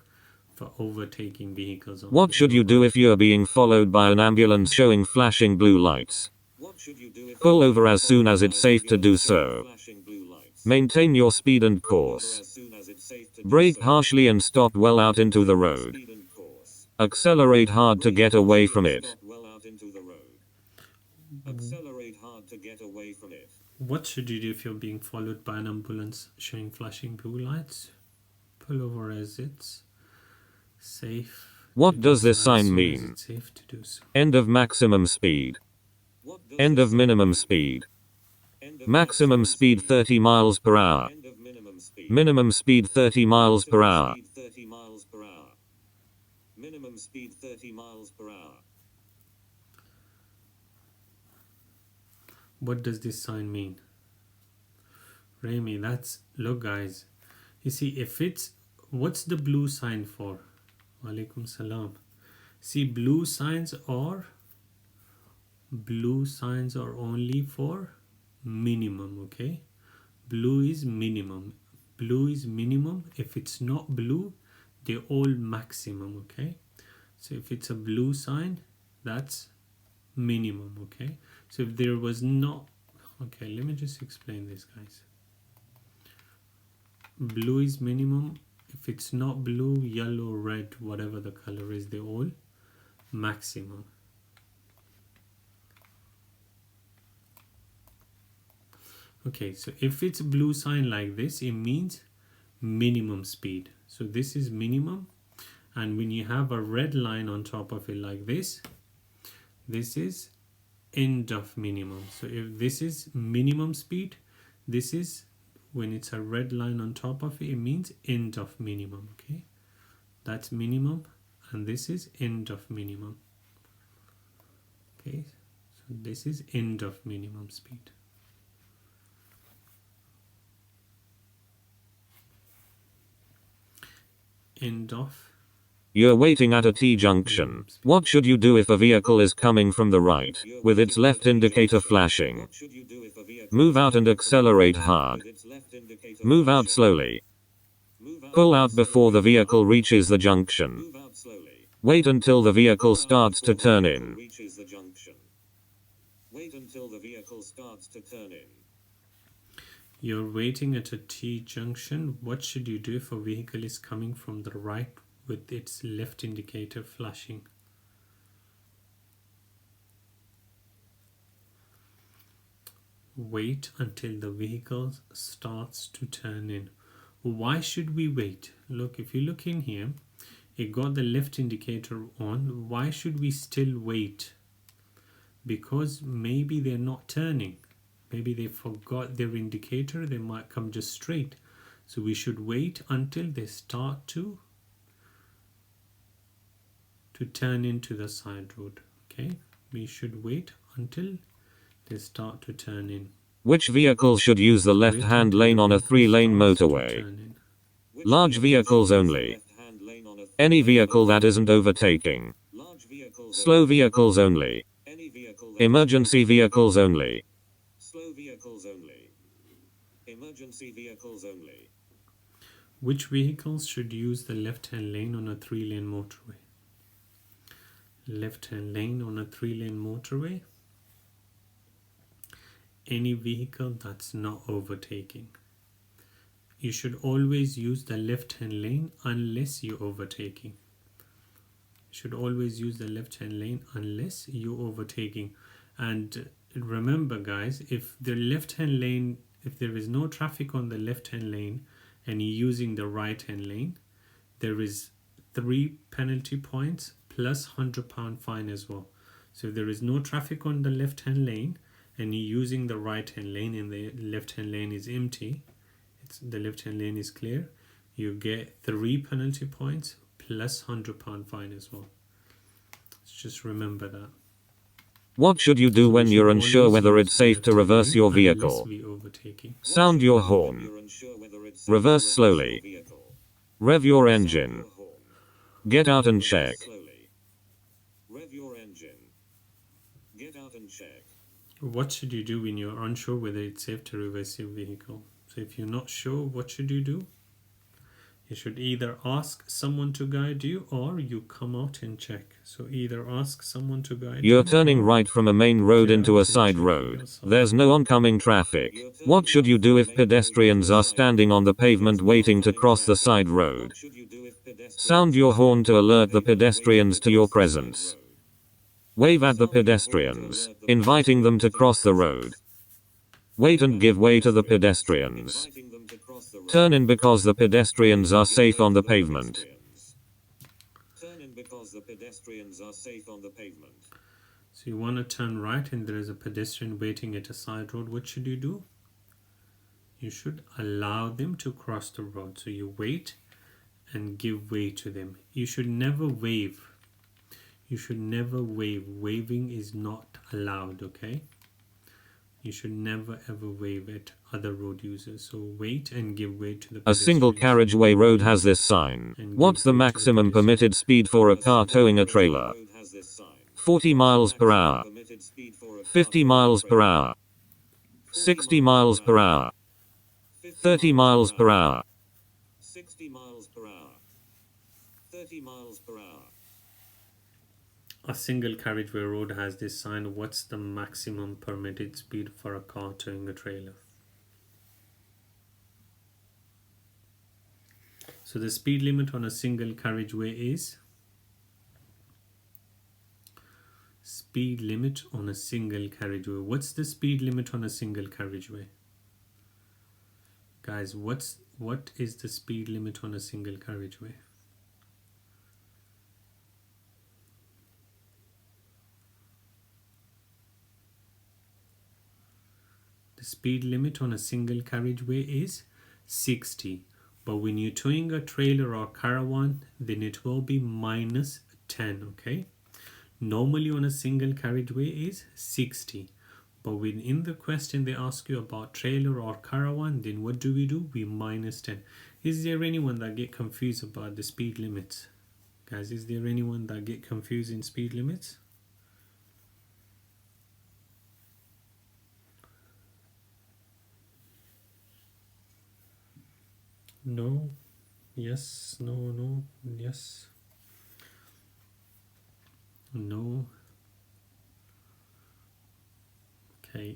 for overtaking vehicles. What should you do if you're being followed by an ambulance showing flashing blue lights? What should you do if Pull over as soon as it's safe to do so. flashing blue lights? Maintain your speed and course. As soon as it's safe to do Brake so. harshly and stop well out into the road. Speed and course. Accelerate hard to get away from it. Stop well out into the road. Accelerate hard to get away from it. What should you do if you're being followed by an ambulance showing flashing blue lights? Pull over as it's safe. What to does do this so, sign as soon as mean? it's safe to do so. End of maximum speed. What does End this of say? minimum speed. End of Maximum speed 30 miles per hour. End of minimum speed. Minimum speed 30 miles per hour. Speed 30 miles per hour. Minimum speed 30 miles per hour. What does this sign mean? Remy, that's... Look guys. You see, if it's... What's the blue sign for? Walaikum salam. See, blue signs are only for minimum, okay? Blue is minimum. Blue is minimum. If it's not blue, they're all maximum, okay? So if it's a blue sign, that's minimum, okay? So if there was not... Okay, let me just explain this, guys. Blue is minimum. If it's not blue, yellow, red, whatever the color is, they're all maximum. Okay, so if it's a blue sign like this, it means minimum speed. So this is minimum, and when you have a red line on top of it like this is end of minimum. So if this is minimum speed, this is, when it's a red line on top of it, it means end of minimum, okay? That's minimum, and this is end of minimum. Okay, so this is end of minimum speed. End of... You're waiting at a T-junction. What should you do if a vehicle is coming from the right, with its left indicator flashing? What should you do if a vehicle Move out and accelerate hard. with its left indicator Move out flashing? slowly. Move out Pull out before the vehicle reaches the junction. Move out slowly. Wait until the vehicle starts to turn in. Reaches the junction. Wait until the vehicle starts to turn in. You're waiting at a T-junction. What should you do if a vehicle is coming from the right with its left indicator flashing? Wait until the vehicle starts to turn in. Why should we wait? Look, if you look in here, it got the left indicator on. Why should we still wait? Because maybe they're not turning. Maybe they forgot their indicator. They might come just straight. So we should wait until they start to turn into the side road. Okay, we should wait until they start to turn in. Which vehicle should use the left-hand lane on a 3-lane motorway? Large vehicles only. Any vehicle that isn't overtaking. Slow vehicles only. Any vehicle that Emergency vehicles only. slow vehicles only. Emergency vehicles only. Which vehicles should use the left-hand lane on a 3-lane motorway? Left-hand lane on a 3-lane motorway. Any vehicle that's not overtaking. You should always use the left-hand lane unless you're overtaking. You should always use the left-hand lane unless you're overtaking. And remember guys, if the left-hand lane, if there is no traffic on the left-hand lane and you're using the right-hand lane, there is 3 penalty points plus £100 fine as well. So if there is no traffic on the left-hand lane and you're using the right-hand lane and the left-hand lane is empty, the left-hand lane is clear, you get 3 penalty points plus £100 fine as well. Just remember that. What should you do when you're unsure whether it's safe to reverse your vehicle? Sound your horn. You're unsure whether it's Reverse slowly. vehicle. Rev your engine. Horn. Get out and check. Slowly. Rev your engine. Get out and check. What should you do when you're unsure whether it's safe to reverse your vehicle? So if you're not sure, what should you do? You should either ask someone to guide you or you come out and check. So either ask someone to guide you. You're turning right from a main road into a side road. There's no oncoming traffic. What should you do if pedestrians are standing on the pavement waiting to cross the side road? What should you do if pedestrians Sound your horn to alert the pedestrians to your presence. Wave at the pedestrians, inviting them to cross the road. Wait and give way to the pedestrians. inviting them to cross the road? Turn in because the pedestrians are safe on the pavement. Turn in because the pedestrians are safe on the pavement. So you want to turn right and there is a pedestrian waiting at a side road. What should you do? You should allow them to cross the road. So you wait and give way to them. You should never wave. You should never wave. Waving is not allowed, okay? You should never ever wave at other road users. So wait and give way to the A single pedestrians. carriageway road has this sign. What's the maximum permitted speed for a car towing a trailer? Road has this sign. 40 miles per hour. Permitted speed for a 50 miles per hour. 60 miles per hour. 30 miles per hour. 60 miles per hour. 30 miles per hour. A single carriageway road has this sign. What's the maximum permitted speed for a car towing a trailer? So the speed limit on a single carriageway is speed limit on a single carriageway. What's the speed limit on a single carriageway? Guys, what is the speed limit on a single carriageway? The speed limit on a single carriageway is 60. But when you're towing a trailer or caravan, then it will be minus 10, okay? Normally on a single carriageway is 60. But when in the question they ask you about trailer or caravan, then what do? We minus 10. Is there anyone that get confused about the speed limits? Guys, is there anyone that get confused in speed limits? No, yes, no, yes, no. Okay,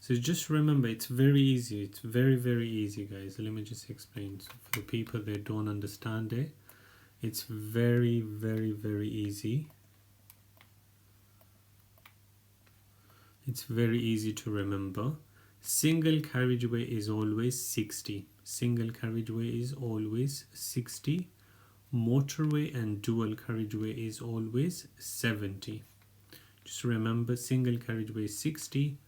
so just remember, it's very easy. It's very, very easy, guys. Let me just explain. So for the people that don't understand it, it's very, very, very easy. It's very easy to remember. Single carriageway is always 60. Single carriageway is always 60. Motorway and dual carriageway is always 70. Just remember, single carriageway is 60.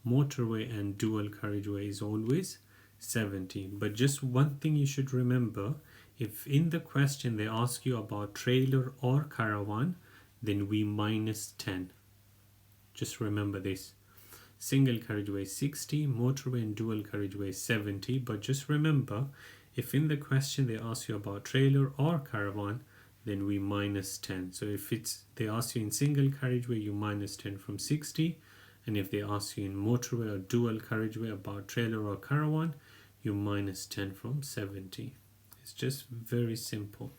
Motorway and dual carriageway is always 70. But just one thing you should remember, if in the question they ask you about trailer or caravan, then we minus 10. Just remember this. Single carriageway 60, motorway and dual carriageway 70. But just remember, if in the question they ask you about trailer or caravan, then we minus 10. So if they ask you in single carriageway, you minus 10 from 60. And if they ask you in motorway or dual carriageway about trailer or caravan, you minus 10 from 70. It's just very simple.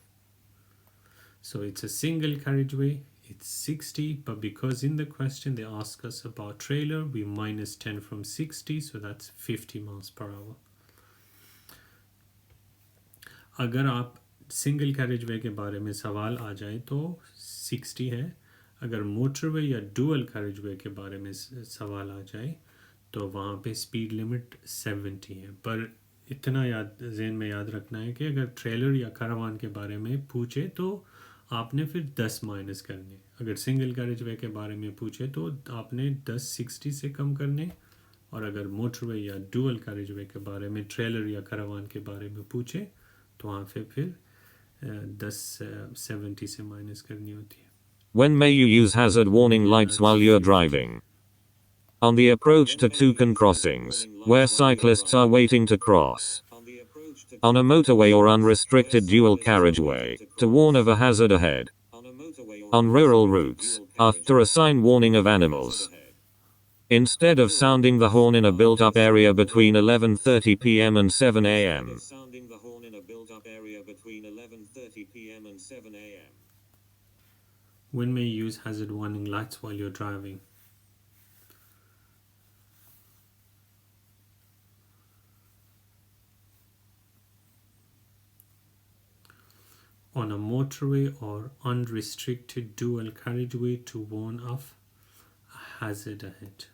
So it's a single carriageway, it's 60, but because in the question they ask us about trailer, we minus 10 from 60, so that's 50 miles per hour. अगर आप single carriageway के बारे में सवाल आ जाए तो 60 है, अगर मोटरवे या डुअल कैरेजवे के बारे में सवाल आ जाए तो वहाँ पे स्पीड लिमिट 70 है। पर इतना ज़हन में याद रखना है कि अगर ट्रेलर या कारवान के बारे में पूछे तो आपने फिर 10 माइनस करने, अगर सिंगल कैरेजवे के बारे में पूछे तो आपने 10 60 से कम करने, और अगर मोटरवे या डुअल कैरेजवे के बारे में ट्रेलर या कारवान के बारे में पूछे तो वहाँ फिर 10 70 से माइनस करनी होती है। When may you use hazard warning lights while you're driving? On the approach to Toucan crossings, where cyclists are waiting to cross. On a motorway or unrestricted dual carriageway, to warn of a hazard ahead. On rural routes, after a sign warning of animals. Instead of sounding the horn in a built-up area between 11:30 p.m. and 7 a.m. When may you use hazard warning lights while you're driving? On a motorway or unrestricted dual carriageway to warn of a hazard ahead.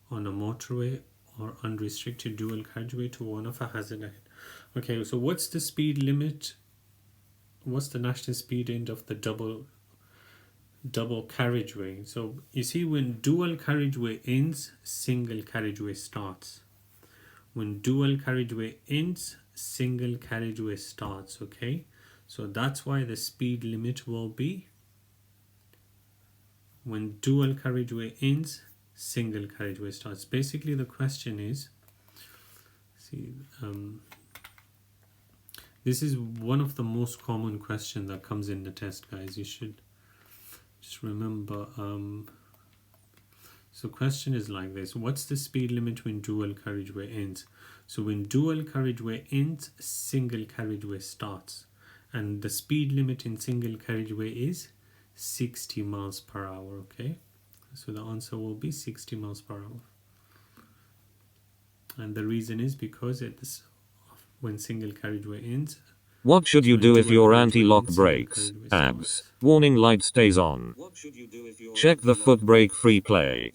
On a motorway or unrestricted dual carriageway to warn of a hazard ahead. Okay, so what's the speed limit? What's the national speed end of the double carriageway? So you see, when dual carriageway ends, single carriageway starts. When dual carriageway ends, single carriageway starts. Okay, so that's why the speed limit will be, when dual carriageway ends, single carriageway starts. Basically the question is, see, this is one of the most common questions that comes in the test, guys. You should just remember. So question is like this: what's the speed limit when dual carriageway ends? So when dual carriageway ends, single carriageway starts, and the speed limit in single carriageway is 60 miles per hour. Okay, so the answer will be 60 miles per hour, and the reason is because it's when single carriageway ends. What should you do if your anti-lock brakes, ABS, warning light stays on? Check the foot brake free play.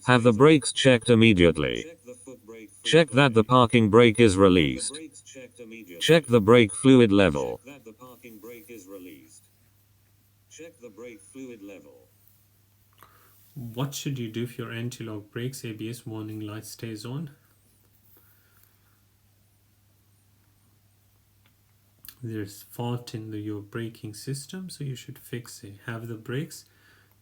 Have the brakes checked immediately. Check that the parking brake is released. Check the brake fluid level. What should you do if your anti-lock brakes, ABS warning light stays on? There's fault in your braking system, so you should fix it. Have the brakes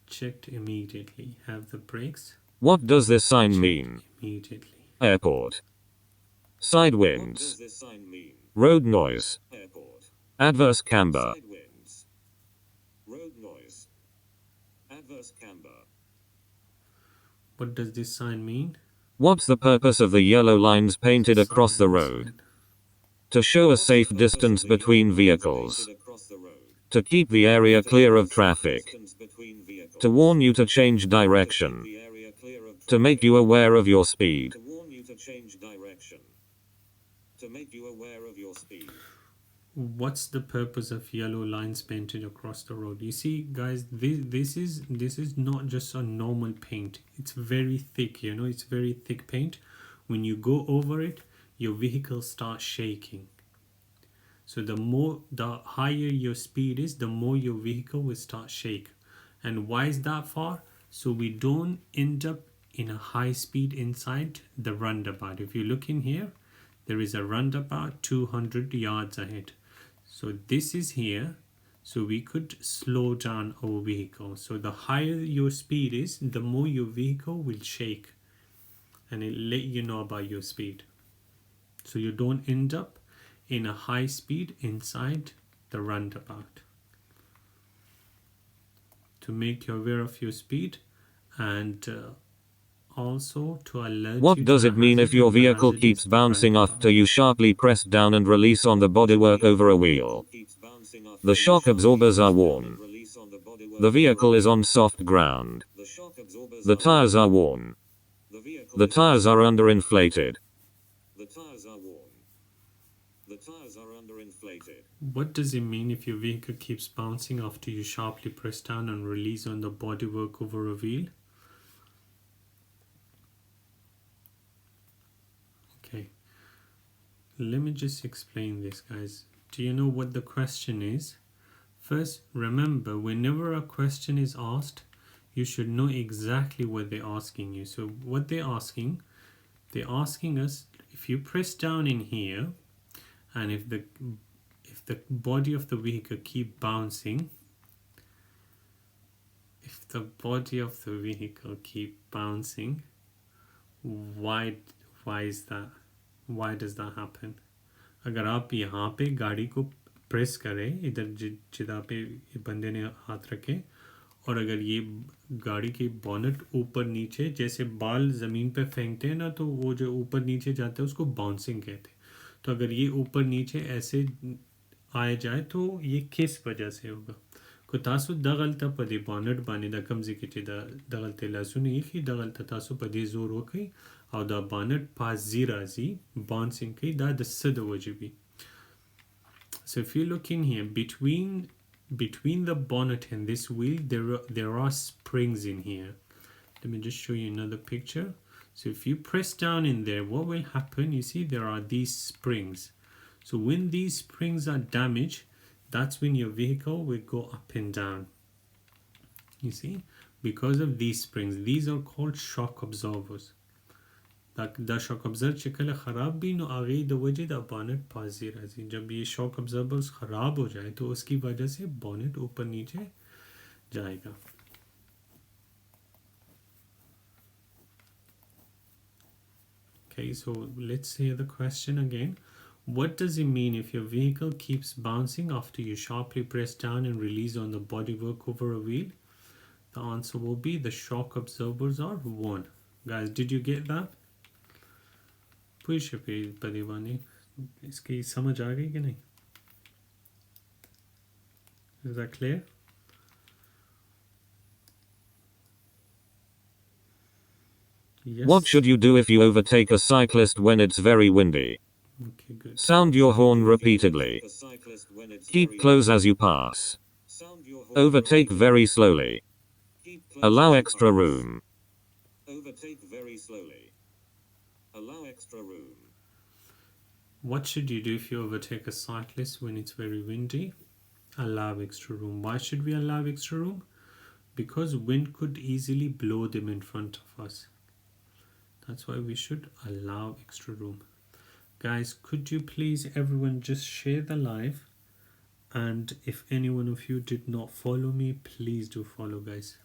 checked immediately. Have the brakes. What does this sign mean? Immediately. Airport. Side winds. Road noise. Adverse camber. Road noise. Adverse camber. What does this sign mean? What's the purpose of the yellow lines painted across the road? To show a safe distance between vehicles. To keep the area clear of traffic. To warn you to change direction. To make you aware of your speed. What's the purpose of yellow lines painted across the road? You see, guys, this is not just a normal paint. It's very thick, you know, it's very thick paint. When you go over it, your vehicle starts shaking. So the higher your speed is, the more your vehicle will start shake. And why is that for? So we don't end up in a high speed inside the roundabout. If you look in here, there is a roundabout 200 yards ahead. So this is here. So we could slow down our vehicle. So the higher your speed is, the more your vehicle will shake. And it'll let you know about your speed. So you don't end up in a high speed inside the roundabout, to make you aware of your speed, and also to alert What you does to it the mean if hazard your and the vehicle hazard keeps is the bouncing roundabout. after you sharply press down and release on the bodywork over a wheel? The shock absorbers are worn. The vehicle is on soft ground. The tires are worn. The tires are underinflated. The tires are worn. The tires are underinflated. What does it mean if your vehicle keeps bouncing after you sharply press down and release on the bodywork over a wheel? Okay, let me just explain this, guys. Do you know what the question is? First, remember, whenever a question is asked, you should know exactly what they're asking you. So what they're asking us, if you press down in here, and if the body of the vehicle keep bouncing, why is that? Why does that happen? अगर आप यहाँ पे गाड़ी को press करें, इधर जिधर पे बंदे ने हाथ रखे, और अगर ये गाड़ी की बॉनेट ऊपर नीचे जैसे बाल ज़मीन पे फेंकते हैं ना, तो वो जो ऊपर नीचे जाते हैं उसको बाउंसिंग कहते हैं. तो अगर ये ऊपर नीचे ऐसे आए जाए तो ये किस वजह से होगा? Ko tasu dagalta padi bonnet bani da kamzi kiti da dagalte la suni ki dagalta tasu padi zor wakai au da bonnet pas zirazi bouncing ki da sada wajibi. So if you look in here, between the bonnet and this wheel, there are springs in here. Let me just show you another picture. So if you press down in there, what will happen? You see there are these springs. So when these springs are damaged, that's when your vehicle will go up and down. You see, because of these springs. These are called shock absorbers. The shock absorber चकल ख़राब भी no आगे the वजह the bonnet पाजी राजी. जब ये shock absorbers ख़राब हो जाए तो उसकी वजह से bonnet ऊपर नीचे जाएगा. Okay, so let's hear the question again. What does it mean if your vehicle keeps bouncing after you sharply press down and release on the bodywork over a wheel? The answer will be the shock absorbers are worn. Guys, did you get that? पूछे पे परिवानी इसकी समझ आ गई कि नहीं? Is that clear? Yes. What should you do if you overtake a cyclist when it's very windy? Okay, good. Sound your horn repeatedly. Keep close as you pass. Overtake very slowly. Allow extra room. Overtake very slowly. Allow extra room. What should you do if you overtake a cyclist when it's very windy? Allow extra room. Why should we allow extra room? Because wind could easily blow them in front of us. That's why we should allow extra room. Guys, could you please everyone just share the live, and if any one of you did not follow me, please do follow, guys.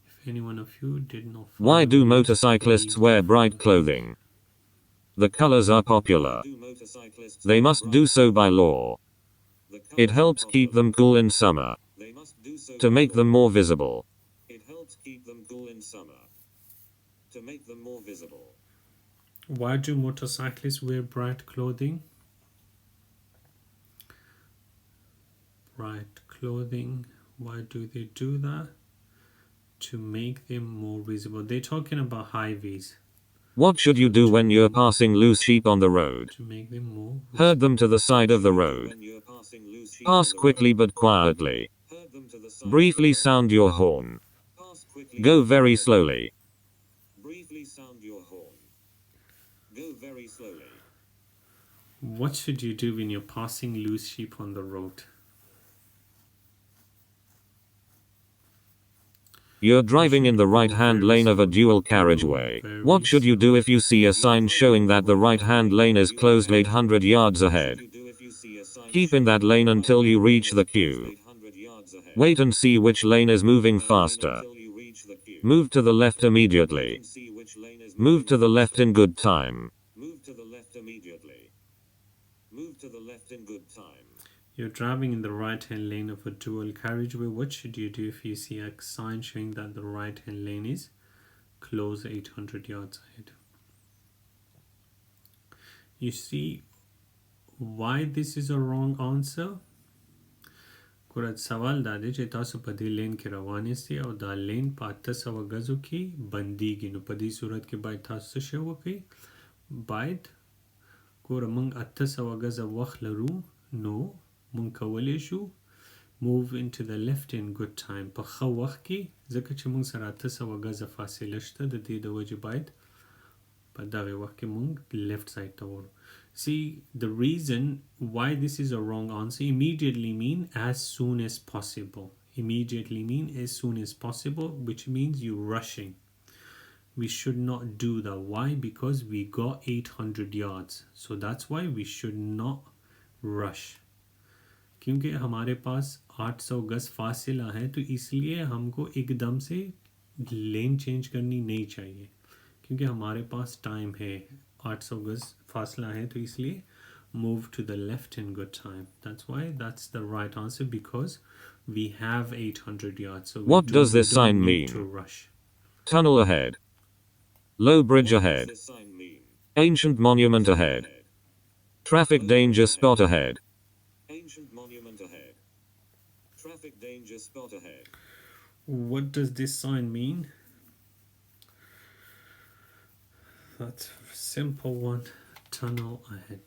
If any one of you did not follow Why do me, motorcyclists please wear do bright follow. clothing? The colors are popular. They must do so by law. It helps keep them cool in summer. To make them more visible. It helps keep them cool in summer. To make them more visible. Why do motorcyclists wear bright clothing? Bright clothing. Why do they do that? To make them more visible. They're talking about highways. What should you do when you're passing loose sheep on the road? To make them more visible. Herd them to the side of the road. Pass quickly but quietly. Briefly sound your horn. Go very slowly. Briefly sound your horn. Go very slowly. What should you do when you're passing loose sheep on the road? You're driving in the right-hand lane of a dual carriageway. What should you do if you see a sign showing that the right-hand lane is closed 800 yards ahead? Keep in that lane until you reach the queue. Wait and see which lane is moving faster. Move to the left immediately. Move to the left in good time. Move to the left immediately. Move to the left in good time. You're driving in the right-hand lane of a dual carriageway. What should you do if you see a sign showing that the right-hand lane is closed 800 yards ahead? You see why this is a wrong answer? ګوره سوال دا دی چې تاسو په دې لین کې روان یاستئ او دا لین په 800 غزو کې بندیږي، نو په دې صورت کې باید تاسو څه شی وکړئ؟ باید ګوره موږ 800 غزه وخت لرو، نو موږ کولی شو move into the left in good time په ښه وخت کې، ځکه چې موږ سره 800 غزه فاصله شته، د دې د وجې باید په دغه وخت کې موږ left side ته وړو. See, the reason why this is a wrong answer, immediately mean as soon as possible. Immediately mean as soon as possible, which means you're rushing. We should not do that. Why? Because we got 800 yards. So that's why we should not rush. क्योंकि हमारे पास 800 गज फासिला है, तो इसलिए हमको एकदम से lane change करनी नहीं चाहिए, क्योंकि हमारे पास टाइम है, 800 गज फासला है, तो इसलिए move to the left in good time. That's why that's the right answer, because we have 800 yards. So What does this sign mean? To rush. Tunnel ahead. Low bridge ahead. What does this sign mean? Ancient monument ahead. Traffic danger spot ahead. Ancient monument ahead. Traffic danger spot ahead. What does this sign mean? That's a simple one. Tunnel ahead.